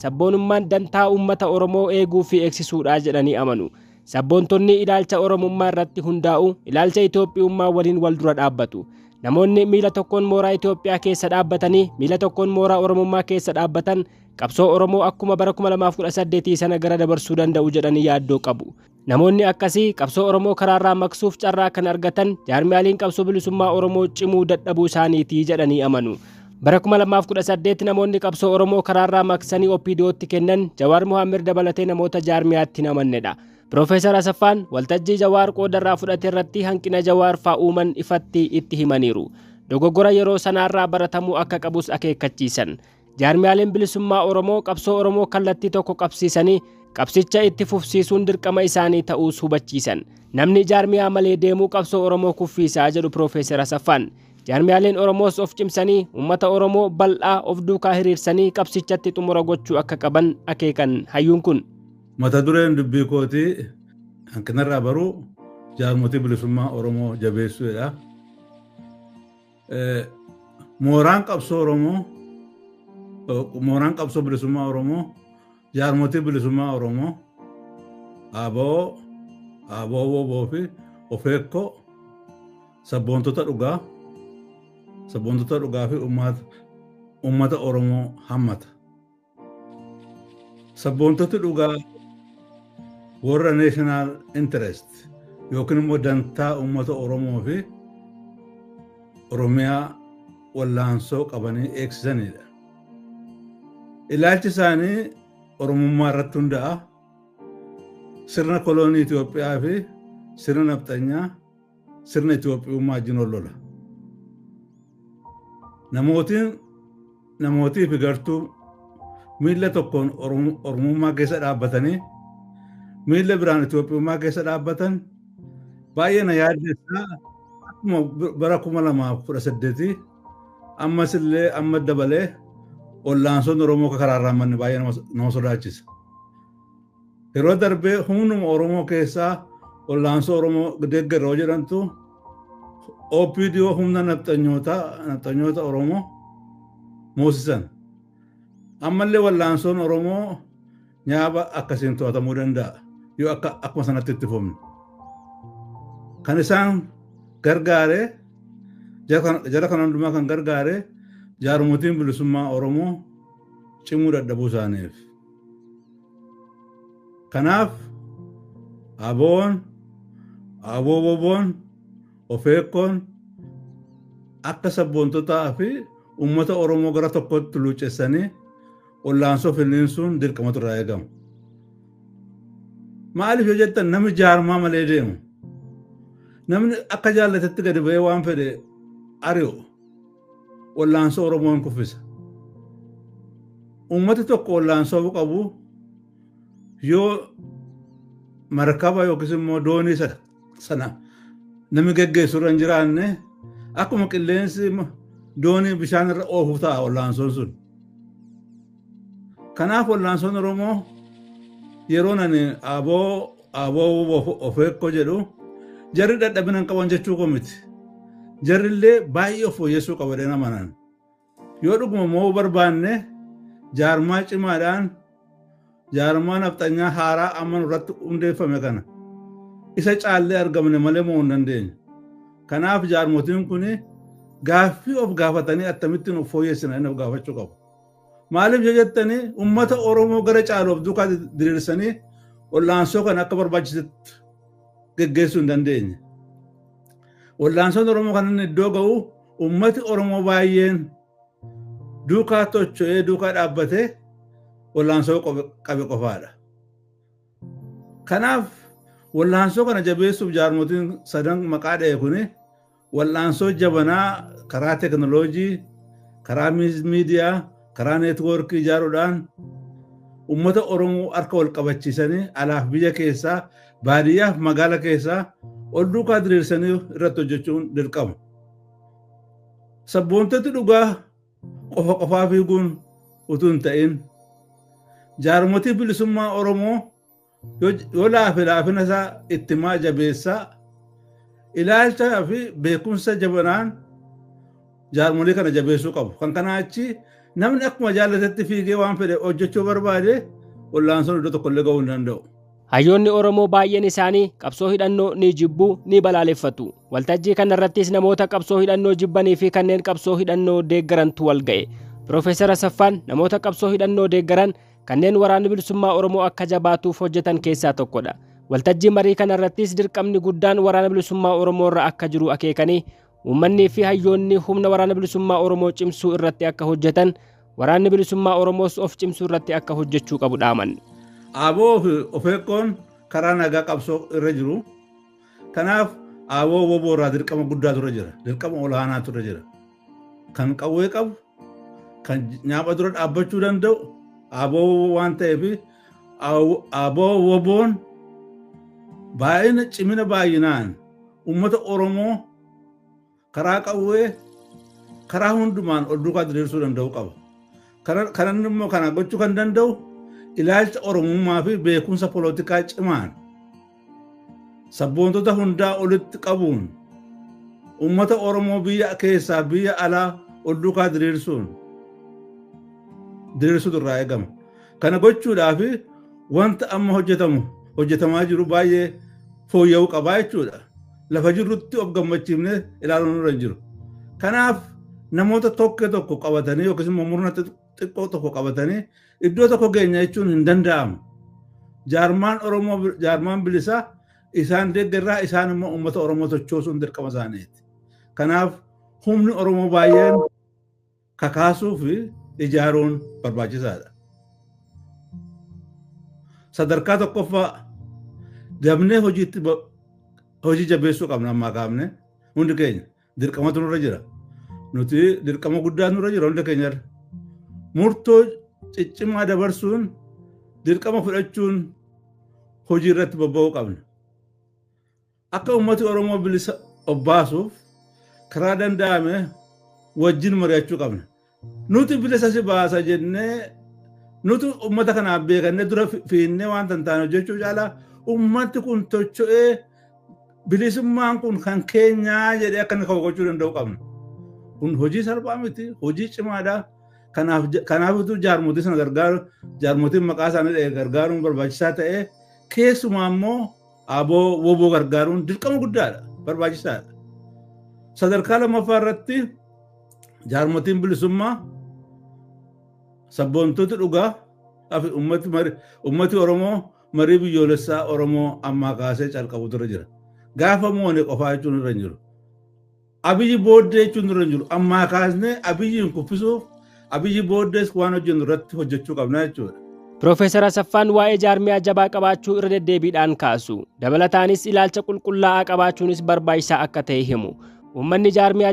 sabboonummaan dantaa uummata Oromoo eeguu fi eegsisuudha jedhanii amanu. Sabboontonni ilaalcha Oromummaa irratti hundaa'u ilaalcha Itoophiyummaa waliin wal dura dhaabbatu. Namoonni miila tokkoon mooraa Itoophiyaa keessa dhaabbatanii miila tokkoon mooraa Oromummaa keessa dhaabbatan qabsoo Oromoo akkuma bara 2018 sana gara dabarsuu danda'u jedhanii yaaddoo qabu. Namoonni akkasii qabsoo Oromoo karaarraa maqsuuf carraa kan argatan jaarmiyaaleen qabsoo bilisummaa Oromoo cimuu dadhabuu isaaniitii jedhanii amanu. Bara 2018 namoonni qabsoo Oromoo karaarraa maqsanii OPDOtti kennan Jawaar Mohaammed dabalatee namoota jaarmiyaatti namannedha. Profeesar Asaffaan waltajjii Jawaar qoodarraa fudhate irratti hanqina Jawaar fa'uuman ifatti itti himaniiru. Dogoggora yeroo sanaarraa baratamuu akka qabus akeekkachiisan. Jaarmiyaaleen bilisummaa Oromoo qabsoo Oromoo kallattii tokko qabsiisanii qabsicha itti fufsiisuun dirqama isaanii ta'uus hubachiisan. Namni jaarmiyaa malee deemuu qabsoo Oromoo kuffiisaa jedhu Profeesar Asaffaan. Jaarmiyaaleen Oromoos of cimsanii uummata Oromoo bal'aa of duukaa hiriirsanii qabsichatti xumura gochuu akka qaban akeekan hayyuun kun. Mata dureen dubbii kootii hanqinarraa baruu jaarmotii bilisummaa Oromoo jabeessuudha. Mooraan qabsoo Oromoo, mooraan qabsoo bilisummaa Oromoo, jaarmotii bilisummaa Oromoo, ABO fi OFECO sabboontota dhugaa fi uummata Oromoo hammata. Sabboontoti dhugaa warra national interest yookiin immoo dantaa uummata Oromoo fi Oromiyaa wallaansoo qabanii eegsisanidha. Ilaalchi isaanii Oromummaa irratti hundaa'a. Sirna koloonii Itoophiyaa fi sirna nafxanyaa sirna Itoophiyummaa wajjin ol lola. Namootii fi gartuu miila tokkoon Oromummaa keessa dhaabbatanii miila biraan Itoophiyummaa keessa dhaabbatan baay'ee na yaaddeessaa. Akkuma bara 2018 ammas illee amma dabalee wallaansoon Oromoo karaarraa manni baay'ee nama sodaachisa. Yeroo darbee humnuma Oromoo keessaa wallaansoo Oromoo deeggaroo jedhamtu OPDO humna nafxanyoota Oromoo moosisan. Ammallee wallaansoon Oromoo nyaaba akkasiin to'atamuu danda'a yoo akkuma sanatti itti fufne. Kan isaan gargaaree jara kan hundumaa kan gargaaree jaarmotiin bilisummaa Oromoo cimuu dadhabuu isaaniif. Kanaaf ABO'n, OFECO'n akka sabboontotaa fi uummata Oromoo gara tokkotti luucessanii wallaansoo finiinsuun dirqamatu irraa eegama. Maaliif yoo jettan namni jaarmaa malee deemu? Namni akka jaallatetti gadi ba'ee waan fedhe ari'u wallaansoo Oromoon kuffisa. Uummati tokko wallaansoo qabu yoo markaba yookiis immoo doonii sana namni geggeessu irra hin jiraanne akkuma qilleensi doonii bishaan irra oofu ta'a wallaansoon sun. Kanaaf wallaansoon Oromoo yeroo nani ABO OFECO jedhu jarri dadhabina hin qaban jechuu koo miti. Jarri illee baay'ee of fooyyessuu qaba jedhanii amanan. Yoo dhuguma moo barbaanne jaarmaa cimaadhaan jaarmaa nafxanyaa haaraa amma irratti hundeeffame kana isa caallee argamne malee moo hin dandeenye. Kanaaf jaarmotiin kun gaaffii of gaafatanii akkamittiin of fooyyessina inni of gaafachuu qabu. Maaliif yoo jettanii uummata Oromoo gara caalu of duukaa diriirsanii wallaansoo kana akka barbaachisetti geggeessuu hin dandeenye. Wallaansoon Oromoo kan inni iddoo ga'u uummati Oromoo baay'een duukaa tocho'ee duukaa dhaabbatee wallaansoo qabe qofaadha. Kanaaf wallaansoo kana jabeessuuf jaarmotiin sadan maqaa dha'e kuni wallaansoo jabanaa karaa teknooloojii, karaa miidiyaa, karaa neetwoorkii ijaaruudhaan uummata Oromoo harka wal qabachiisanii alaaf biyya keessaa baadiyyaaf magaala keessaa ol duukaa diriirsanii irratti hojjechuun dirqama. Sabboontoti dhugaa qofaa fiiguun utuu hin ta'in jaarmotii bilisummaa Oromoo yoo laafina isaa itti maa jabeessaa ilaalchaa fi beekumsa jabanaan jaarmolee kana jabeessuu qabu. Kan kanaa achi Namni akkuma jaallatetti fiigee waan fedhe hojjechuu barbaade ollaan sun iddoo tokkollee ga'uu hin danda'u. Hayyoonni Oromoo baay'een isaanii qabsoo hidhannoo ni jibbu ni balaaleffatu. Waltajjii kanarrattis namoota qabsoo hidhannoo jibbanii fi kanneen qabsoo hidhannoo deeggarantu wal ga'e. Profeesar Asaffaan namoota qabsoo hidhannoo deeggaran kanneen waraanni bilisummaa Oromoo akka jabaatuuf hojjetan keessaa tokkodha. Waltajjii marii kanarrattis dirqamni guddaan waraana bilisummaa Oromoo irra akka jiru akeekanii uummanni fi hayyoonni humna waraana bilisummaa Oromoo cimsuu irratti akka hojjetan, waraanni bilisummaa Oromoos of cimsuu irratti akka hojjechuu qabu dhaaman. Aboo of eeggoon karaa nagaa qabsoo irra jiru. Kanaaf aboo woboo irraa dirqama guddaa turre jira. Dirqama olaanaa turre jira. Kan qawwee qabu, kan nyaapha dura dhaabbachuu danda'u aboo waan ta'eef aboo woboon baay'ina cimina baay'inaan uummata Oromoo karaa qawwee karaa hundumaan ol duukaa diriirsuu danda'u qaba. Kanan immoo kana gochuu kan danda'u ilaalcha Oromummaa fi beekumsa poolitikaa cimaan sabboontota hundaa olitti qabuun uummata Oromoo biyya keessaa biyya alaa ol duukaa diriirsuutu irraa eegama. Kana gochuudhaaf wanta amma hojjetamaa jiru baay'ee fooyya'uu qabaa jechuudha. Lafa jirrutti of gammachiifne ilaaluun irra jiru. Kanaaf namoota tokko qabatanii yookiis immoo murna xiqqoo tokko qabatanii iddoo tokko geenya jechuun hin danda'amu. Jaarmaan Oromoo jaarmaan bilisaa isaan deeggarraa isaan immoo uummata Oromoo sochoosuun dirqama isaaniiti. Kanaaf humni Oromoo baay'een kakaasuu fi ijaaruun barbaachisaadha. Sadarkaa tokkoffaa dabnee hojii jabeessuu qabna ammaa kaafne hundi keenya dirqamatu nurra jira. Nuti dirqama guddaa nurra jira hundi keenya. Murtoo ciccimaa dabarsuun dirqama fudhachuun hojii irratti bobba'uu qabna. Akka uummati Oromoo bilisa obbaasuuf karaa danda'ame wajjin mari'achuu qabna. Nuti bilisa si baasa jennee nuti uummata kanaaf beekannee dura fiinnee waan tantaan hojjechuu caalaa uummanni kun tocho'ee bilisummaan kun kan keenyaa jedhee akka inni gochuu danda'u qabna. Kun hojii salphaa miti, hojii cimaadha. Kanaafuu jaarmotii sana gargaaru, jaarmotiin maqaa isaanii gargaaruun barbaachisaa ta'ee keessumaa immoo aboo woboo gargaaruun dirqama guddaadha, barbaachisaadha. Sadarkaa lammaffaa irratti jaarmotiin bilisummaa sabboontoti dhugaa uummati Oromoo marii biyyoolessaa Oromoo ammaa kaasee calqabutu irra jira. Gaafa moone qofaa jechuun irra jiru. Abiyyi booddee jechuun irra jiru. Ammaa kaasnee abiyyiin kuffisuuf abiyyi booddees waan hojjennu irratti hojjechuu qabna jechuudha. Profeesar Asaffaan waa'ee jaarmiyaa jabaa qabaachuu irra deddeebiidhaan kaasu. Dabalataanis ilaalcha qulqullaa'aa qabaachuunis barbaachisaa akka ta'e himu. Uummanni jaarmiyaa